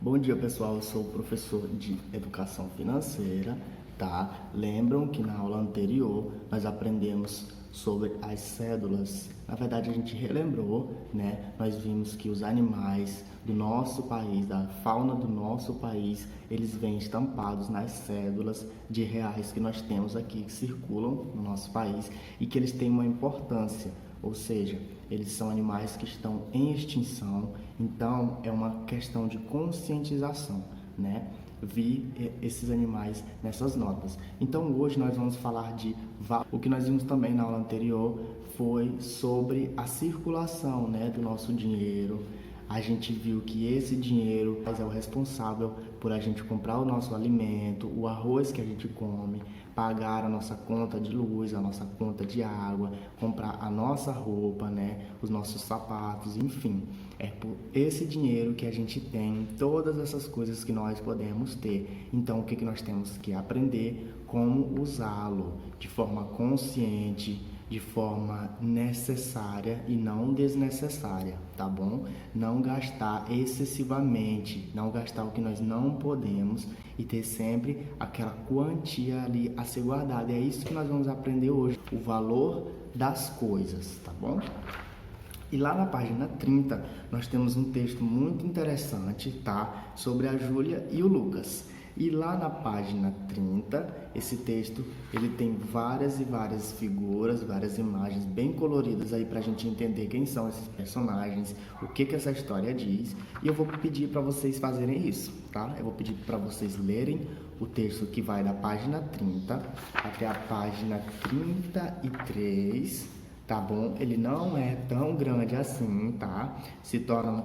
Bom dia, pessoal. Eu sou o professor de Educação Financeira, tá? Lembram que na aula anterior nós aprendemos sobre as cédulas. Na verdade, a gente relembrou, né? Nós vimos que os animais do nosso país, da fauna do nosso país, eles vêm estampados nas cédulas de reais que nós temos aqui, que circulam no nosso país e que eles têm uma importância. Ou seja, eles são animais que estão em extinção, então é uma questão de conscientização, né? Vi esses animais nessas notas. Então hoje nós vamos falar de... O que nós vimos também na aula anterior foi sobre a circulação, né, do nosso dinheiro. A gente viu que esse dinheiro é o responsável por a gente comprar o nosso alimento, o arroz que a gente come, pagar a nossa conta de luz, a nossa conta de água, comprar a nossa roupa, né, os nossos sapatos, enfim. É por esse dinheiro que a gente tem todas essas coisas que nós podemos ter. Então, o que nós temos que aprender? Como usá-lo de forma consciente, de forma necessária e não desnecessária, tá bom? Não gastar excessivamente, não gastar o que nós não podemos e ter sempre aquela quantia ali a ser guardada. É isso que nós vamos aprender hoje, o valor das coisas, tá bom? E lá na página 30, nós temos um texto muito interessante, tá? Sobre a Júlia e o Lucas. E lá na página 30, esse texto, ele tem várias e várias figuras, várias imagens bem coloridas aí pra gente entender quem são esses personagens, o que essa história diz. E eu vou pedir para vocês fazerem isso, tá? Eu vou pedir para vocês lerem o texto que vai da página 30 até a página 33, tá bom? Ele não é tão grande assim, tá? Se torna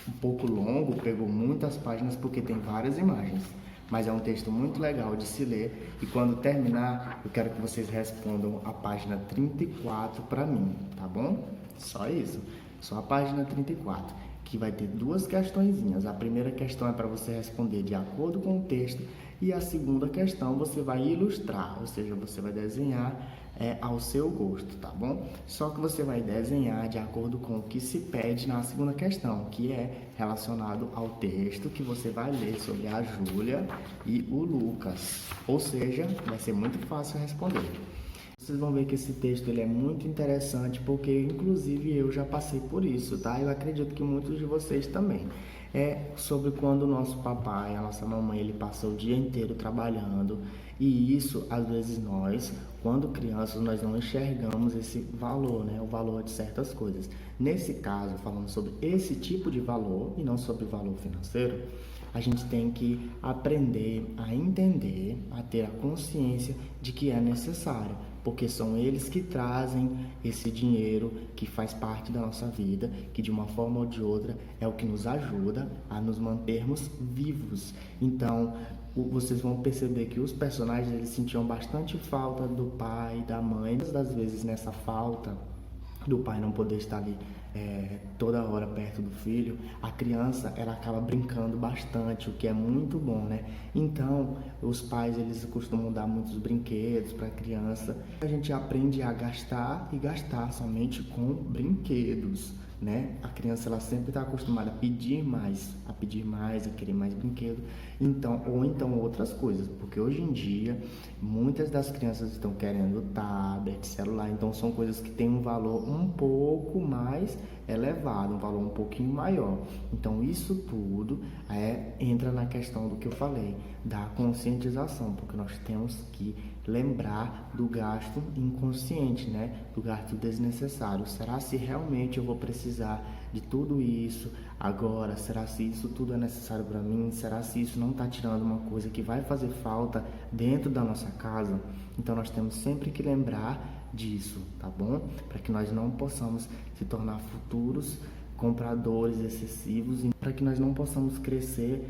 um pouco longo, pegou muitas páginas porque tem várias imagens. Mas é um texto muito legal de se ler e quando terminar, eu quero que vocês respondam a página 34 para mim, tá bom? Só isso, só a página 34, que vai ter duas questõezinhas. A primeira questão é para você responder de acordo com o texto e a segunda questão você vai ilustrar, ou seja, você vai desenhar ao seu gosto, tá bom? Só que você vai desenhar de acordo com o que se pede na segunda questão, que é relacionado ao texto que você vai ler sobre a Júlia e o Lucas. Ou seja, vai ser muito fácil responder. Vocês vão ver que esse texto ele é muito interessante, porque inclusive eu já passei por isso, tá? Eu acredito que muitos de vocês também. É sobre quando o nosso papai, a nossa mamãe, ele passa o dia inteiro trabalhando e isso, às vezes nós, quando crianças, nós não enxergamos esse valor, né? O valor de certas coisas. Nesse caso, falando sobre esse tipo de valor e não sobre valor financeiro, a gente tem que aprender a entender, a ter a consciência de que é necessário, porque são eles que trazem esse dinheiro que faz parte da nossa vida, que de uma forma ou de outra é o que nos ajuda a nos mantermos vivos. Então, vocês vão perceber que os personagens eles sentiam bastante falta do pai e da mãe. Muitas das vezes nessa falta do pai não poder estar ali toda hora perto do filho, a criança ela acaba brincando bastante, o que é muito bom, né? Então, os pais eles costumam dar muitos brinquedos para a criança. A gente aprende a gastar e gastar somente com brinquedos, né? A criança ela sempre está acostumada a pedir mais, a querer mais brinquedo, ou então outras coisas, porque hoje em dia muitas das crianças estão querendo tablet, celular, então são coisas que têm um valor um pouco mais elevado, um valor um pouquinho maior. Então isso tudo entra na questão do que eu falei, da conscientização, porque nós temos que lembrar do gasto inconsciente, né? Do gasto desnecessário. Será se realmente eu vou precisar de tudo isso agora? Será se isso tudo é necessário para mim? Será se isso não está tirando uma coisa que vai fazer falta dentro da nossa casa? Então nós temos sempre que lembrar disso, tá bom? Para que nós não possamos se tornar futuros compradores excessivos e para que nós não possamos crescer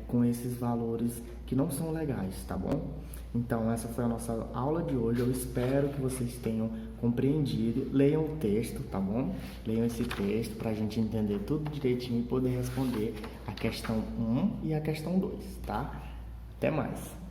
com esses valores que não são legais, tá bom? Então essa foi a nossa aula de hoje, eu espero que vocês tenham compreendido. Leiam o texto, tá bom? Leiam esse texto para a gente entender tudo direitinho e poder responder a questão 1 e a questão 2, tá? Até mais!